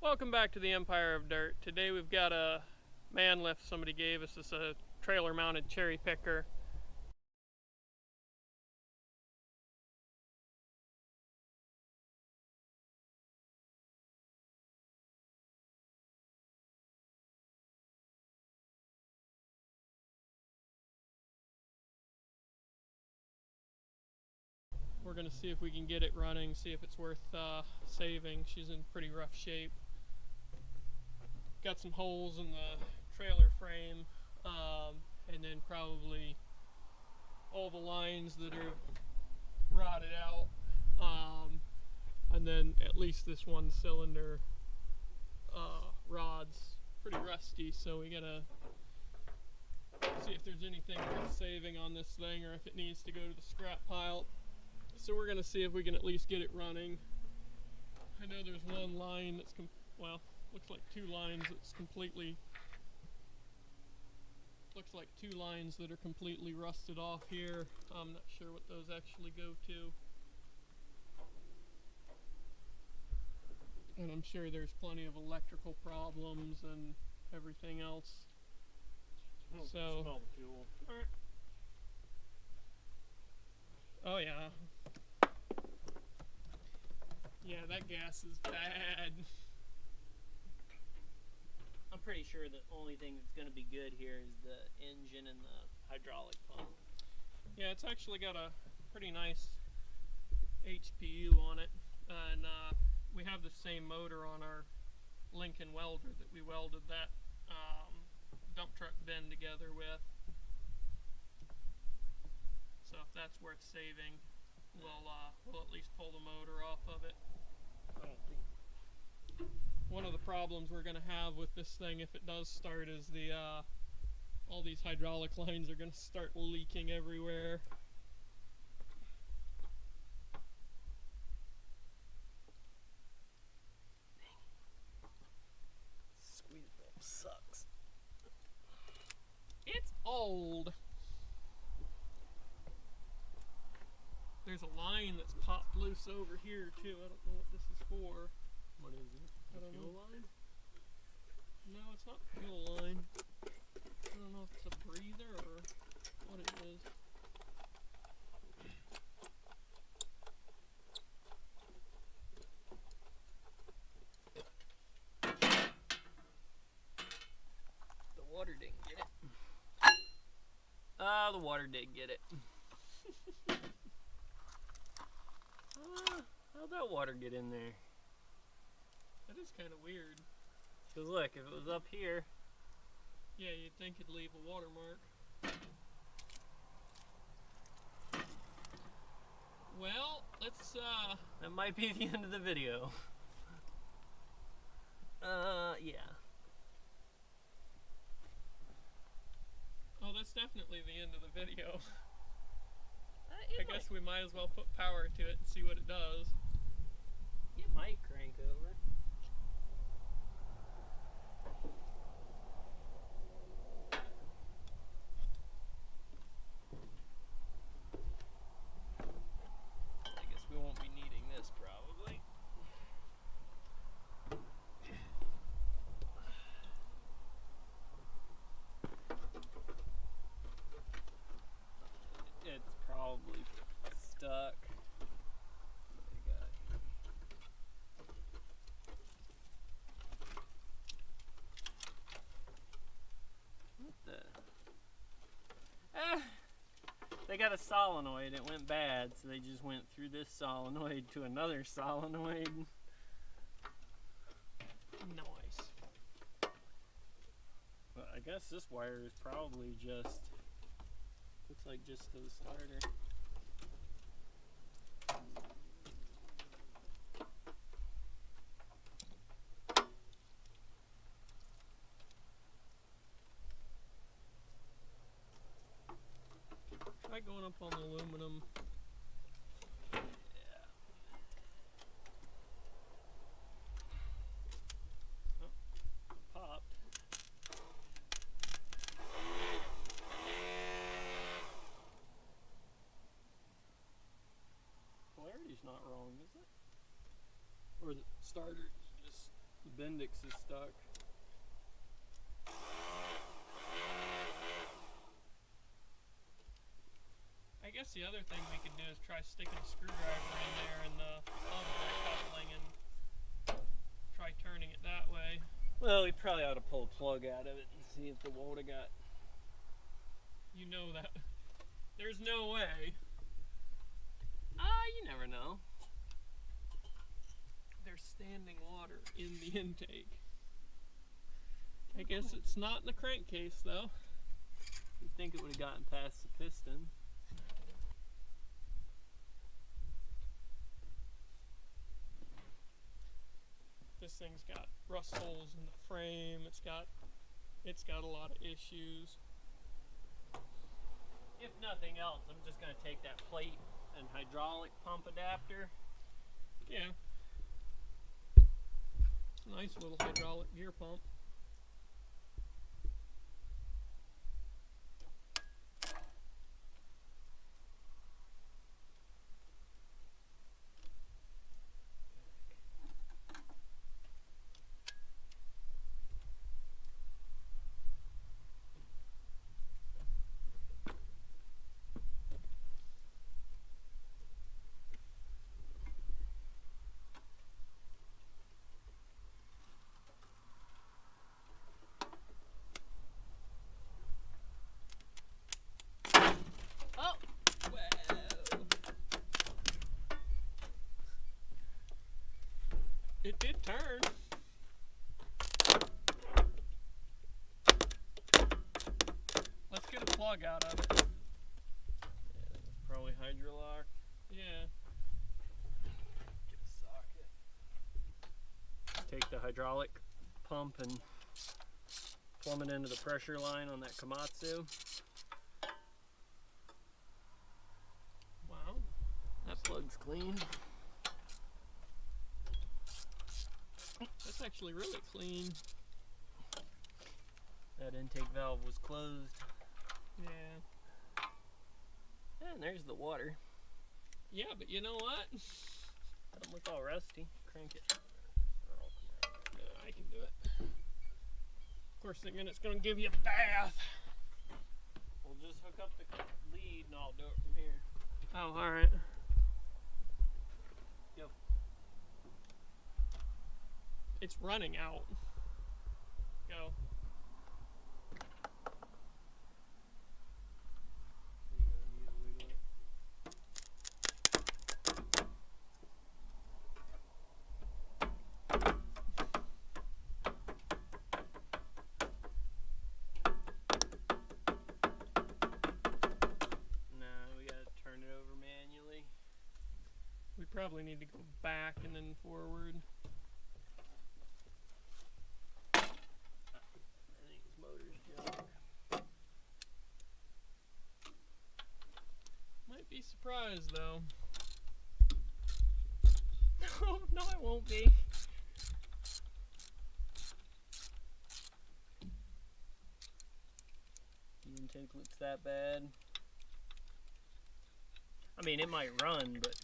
Welcome back to the Empire of Dirt. Today we've got a man lift somebody gave us. It's a trailer mounted cherry picker. We're going to see if we can get it running, see if it's worth saving. She's in pretty rough shape. Got some holes in the trailer frame, and then probably all the lines that are rotted out, and then at least this one cylinder rod's pretty rusty, so we gotta see if there's anything worth saving on this thing or if it needs to go to the scrap pile. So we're gonna see if we can at least get it running. I know there's one line that's looks like two lines that's completely two lines that are completely rusted off here. I'm not sure what those actually go to. And I'm sure there's plenty of electrical problems and everything else. So smell the fuel. Oh yeah. Yeah, that gas is bad. I'm pretty sure the only thing that's going to be good here is the engine and the hydraulic pump. Yeah, it's actually got a pretty nice HPU on it, and we have the same motor on our Lincoln welder that we welded that dump truck bin together with. So if that's worth saving, we'll at least pull the motor off of it. One of the problems we're going to have with this thing, if it does start, is all these hydraulic lines are going to start leaking everywhere. Squeeze bulb sucks. It's old. There's a line that's popped loose over here too. I don't know what this is for. What is it? I don't Fuel know. line? No, it's not the fuel line. I don't know if it's a breather or what it is. The water didn't get it. The water did get it. How'd that water get in there? That is kind of weird. Because look, if it was up here. Yeah, you'd think it'd leave a watermark. Well, let's That might be the end of the video. Yeah. Oh, that's definitely the end of the video. It I guess we might as well put power to it and see what it does. It might crank over. I guess we won't be needing this probably. It's probably stuck. What do we got here? What the? They got a solenoid. It went bad, so they just went through this solenoid to another solenoid. Nice. Well, I guess this wire is probably just, looks like just to the starter. Try going up on the aluminum. Yeah. Oh, popped. Polarity's not wrong, is it? Or the starter just The Bendix is stuck. I guess the other thing we could do is try sticking a screwdriver in there and the hub coupling and try turning it that way. Well, we probably ought to pull a plug out of it and see if the water got. You know that. There's no way. You never know. There's standing water in the intake. I guess it's not in the crankcase though. You'd think it would have gotten past the piston. This thing's got rust holes in the frame. It's got a lot of issues. If nothing else, I'm just going to take that plate and hydraulic pump adapter. Yeah. Nice little hydraulic gear pump. It did turn. Let's get a plug out of it. Yeah, that was probably hydrolock. Yeah. Get a socket. Take the hydraulic pump and plumb it into the pressure line on that Komatsu. Wow. That plug's clean. That's actually really clean. That intake valve was closed. Yeah. And there's the water. Yeah, but you know what? Doesn't look all rusty. Crank it. I can do it. Of course, thinking it's going to give you a bath. We'll just hook up the lead and I'll do it from here. Oh, alright. Go. It's running out. Go. We probably need to go back and then forward. I think his motor's junk. Might be surprised though. No, I won't be. The intake looks that bad. I mean, it might run, but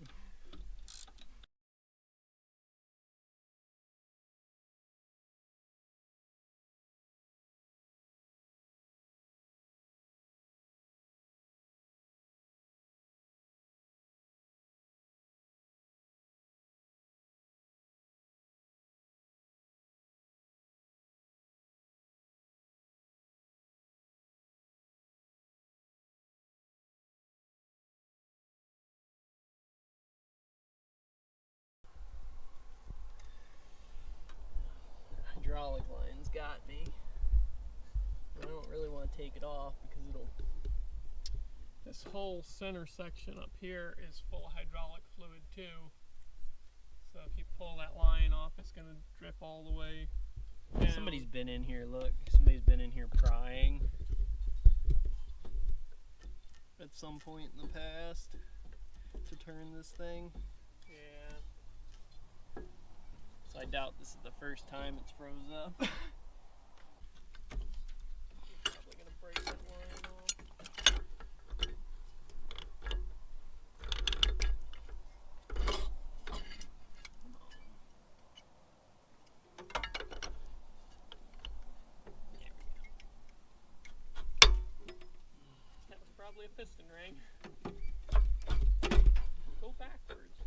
hydraulic line's got me. I don't really want to take it off because it'll. This whole center section up here is full of hydraulic fluid too. So if you pull that line off, it's going to drip all the way down. Somebody's been in here, look. Somebody's been in here prying at some point in the past to turn this thing. Yeah. So I doubt this is the first time it's froze up. Probably going to break that line off. piston ring. Go backwards.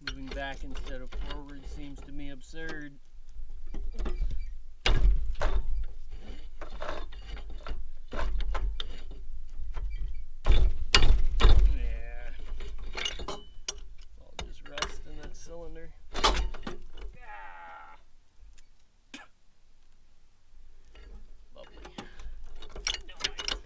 Moving back instead of forward seems to me absurd. Yeah. It's all just rust in that cylinder. Lovely. Nice.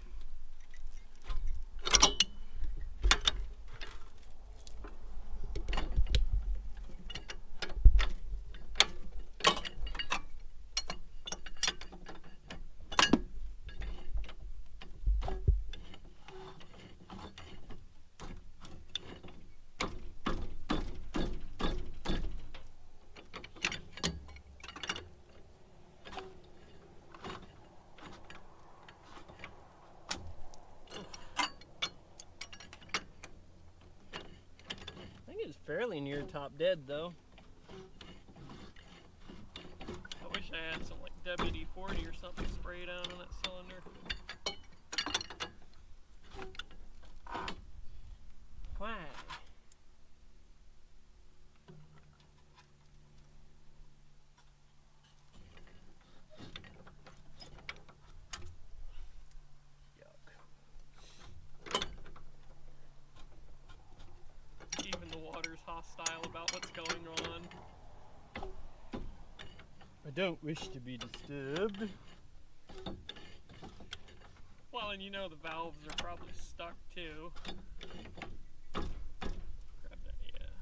I think it's fairly near top dead though. I wish I had some like WD-40 or something sprayed down on that cylinder. Why? Even the water's hostile about what's going on. I don't wish to be disturbed. Well, and you know the valves are probably stuck too. Grab that, yeah.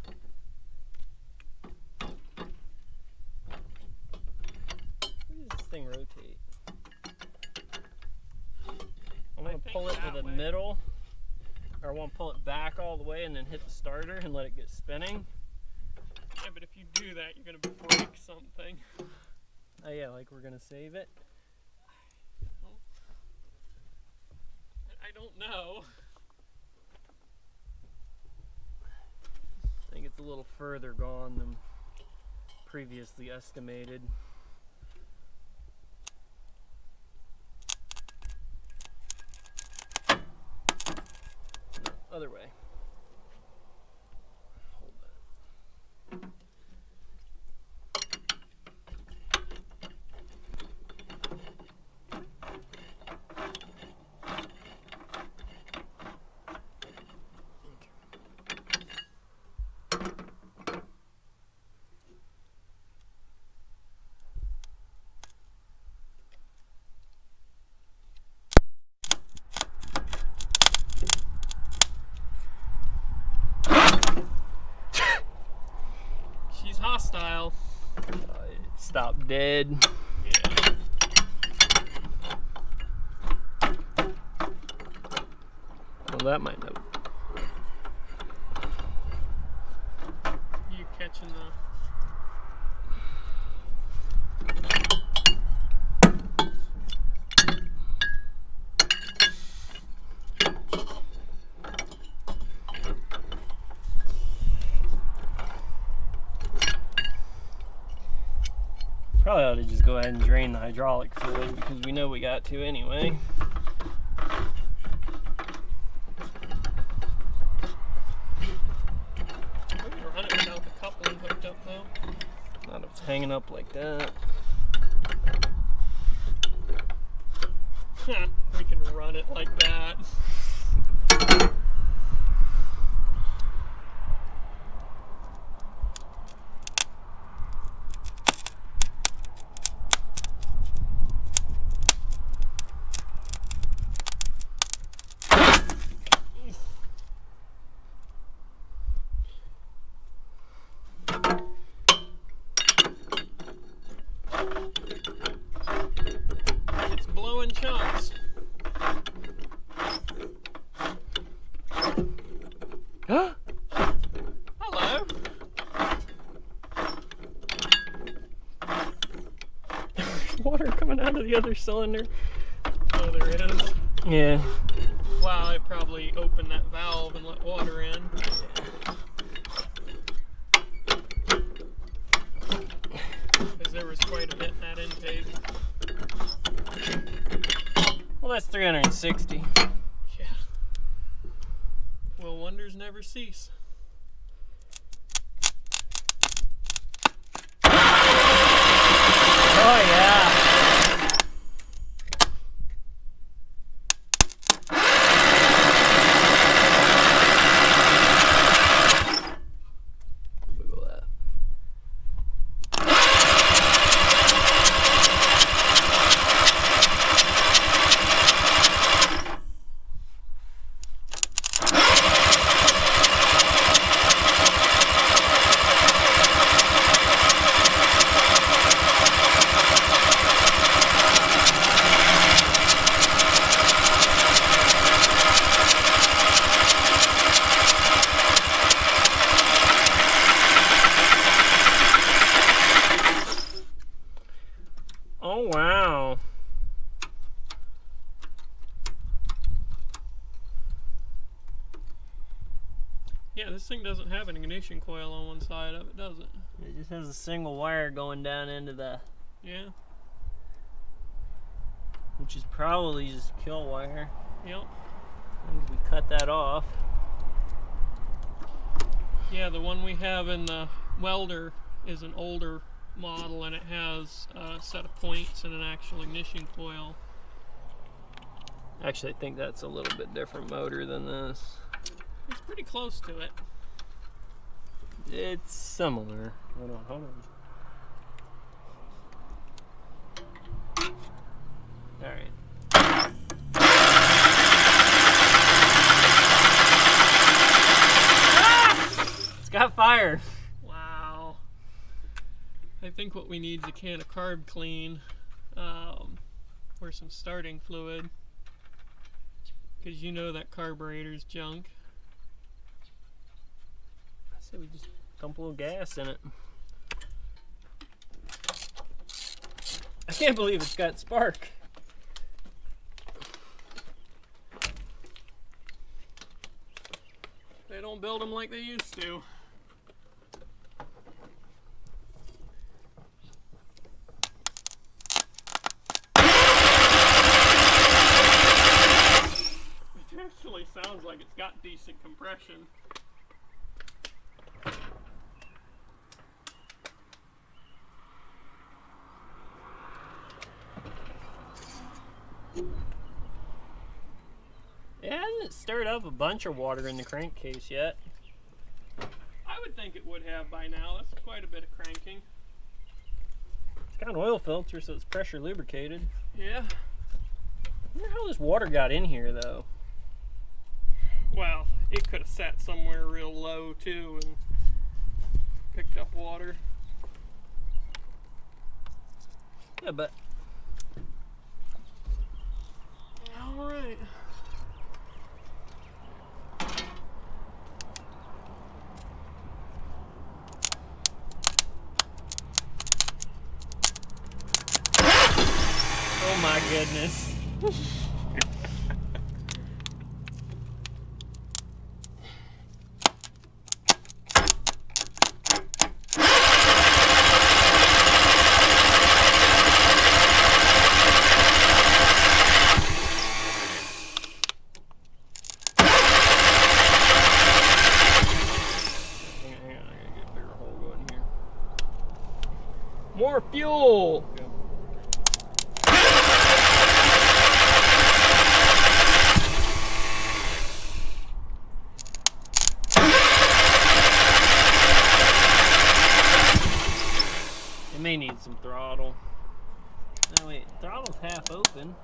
Where does this thing rotate? I want to think pull it to that the way. middle, or I want to pull it back all the way and then hit the starter and let it get spinning. Yeah, but if you do that, you're gonna break something. Oh yeah, like we're gonna save it. I don't know. I think it's a little further gone than previously estimated. Other way. Hold that. She's hostile. It stopped dead. Yeah. Well, that might have. You catching the... Probably ought to just go ahead and drain the hydraulic fluid because we know we got to anyway. We can run it without the coupling hooked up though. Not if it's hanging up like that. We can run it like that. It's blowing chunks. Hello. Water coming out of the other cylinder. Oh, there is. Yeah. Wow, it probably opened that valve and let water in. Because there was quite a bit in that intake. that's 360. Yeah. Well, wonders never cease. Oh yeah. Wiggle that. Oh wow. Yeah, this thing doesn't have an ignition coil on one side of it, does it? It just has a single wire going down into the, Yeah. which is probably just a kill wire. Yep. We cut that off. Yeah, the one we have in the welder is an older model, and it has a set of points and an actual ignition coil. Actually, I think that's a little bit different motor than this. It's pretty close to it. It's similar. Hold on. Alright. Ah! It's got fire. Wow. I think what we need is a can of carb clean, or some starting fluid, because you know that carburetor's junk. I say we just dump a little gas in it. I can't believe it's got spark. They don't build them like they used to. It actually sounds like it's got decent compression. It hasn't stirred up a bunch of water in the crankcase yet. I would think it would have by now. That's quite a bit of cranking. It's got an oil filter, so it's pressure lubricated. Yeah. I wonder how this water got in here, though. Well, it could have sat somewhere real low too and picked up water. Yeah, but All right. oh my goodness. Hang on, I gotta get a bigger hole going here. More fuel. Yep. It may need some throttle. No, wait, throttle's half open.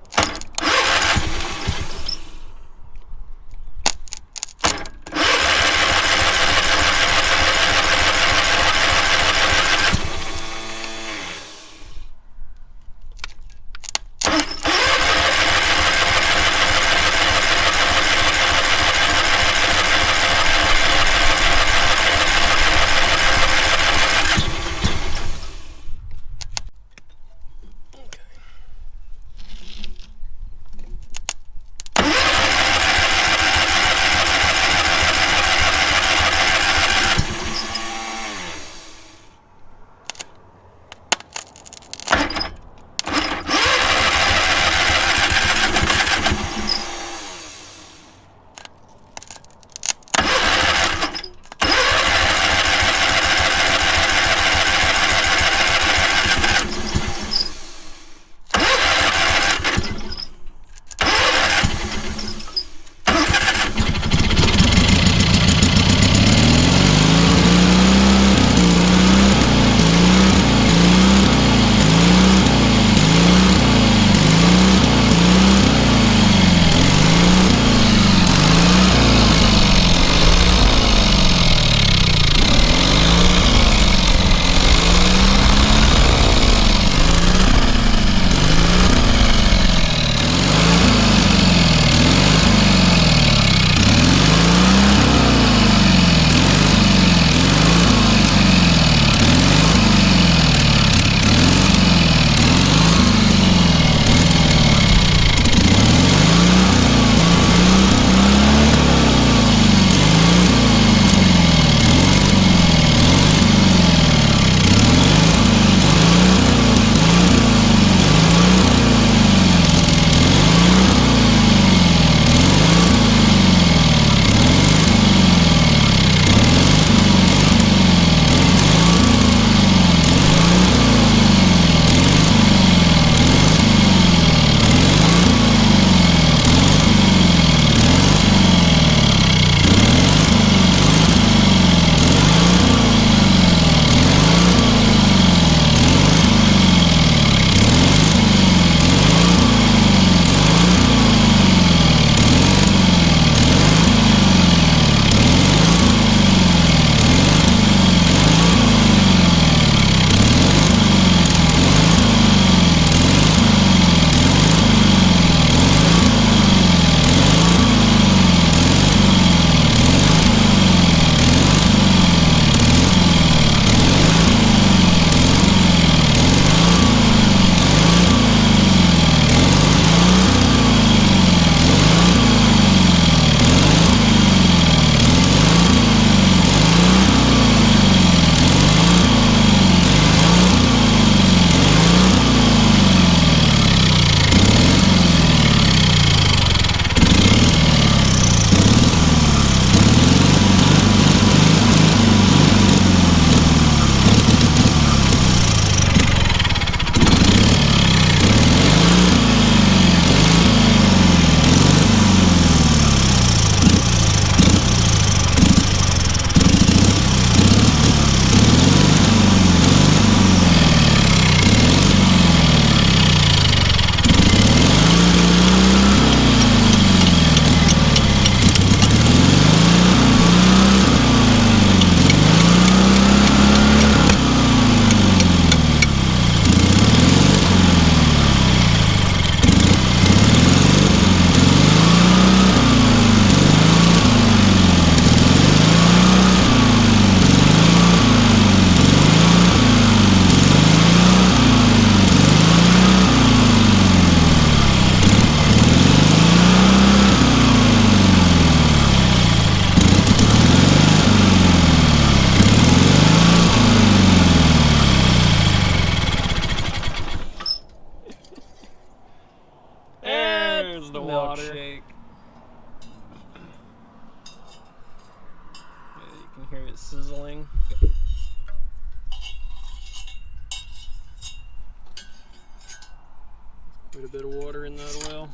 Quite a bit of water in that oil.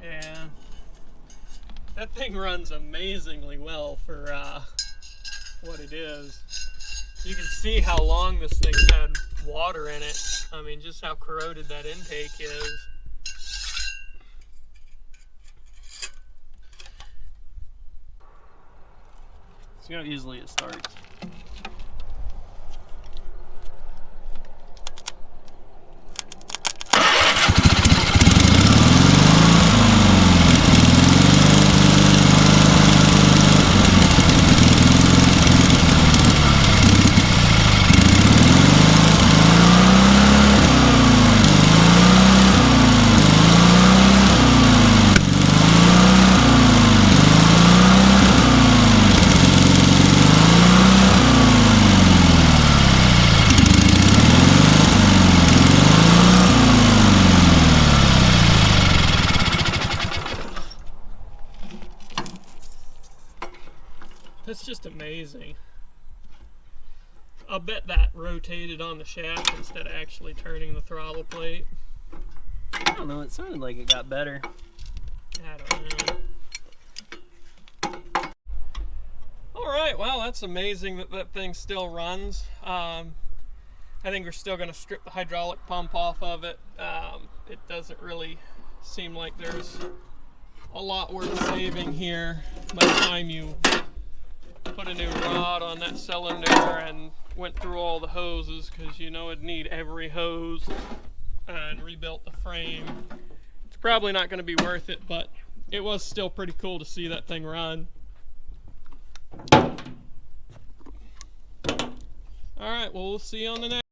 Yeah. That thing runs amazingly well for what it is. You can see how long this thing's had water in it. I mean, just how corroded that intake is. See how easily it starts. That's just amazing. I'll bet that rotated on the shaft instead of actually turning the throttle plate. I don't know, it sounded like it got better. I don't know. Alright, well, that's amazing that that thing still runs. I think we're still going to strip the hydraulic pump off of it. It doesn't really seem like there's a lot worth saving here by the time you put a new rod on that cylinder and went through all the hoses, because you know it'd need every hose, and rebuilt the frame. It's probably not going to be worth it, but it was still pretty cool to see that thing run. Alright, well, we'll see you on the next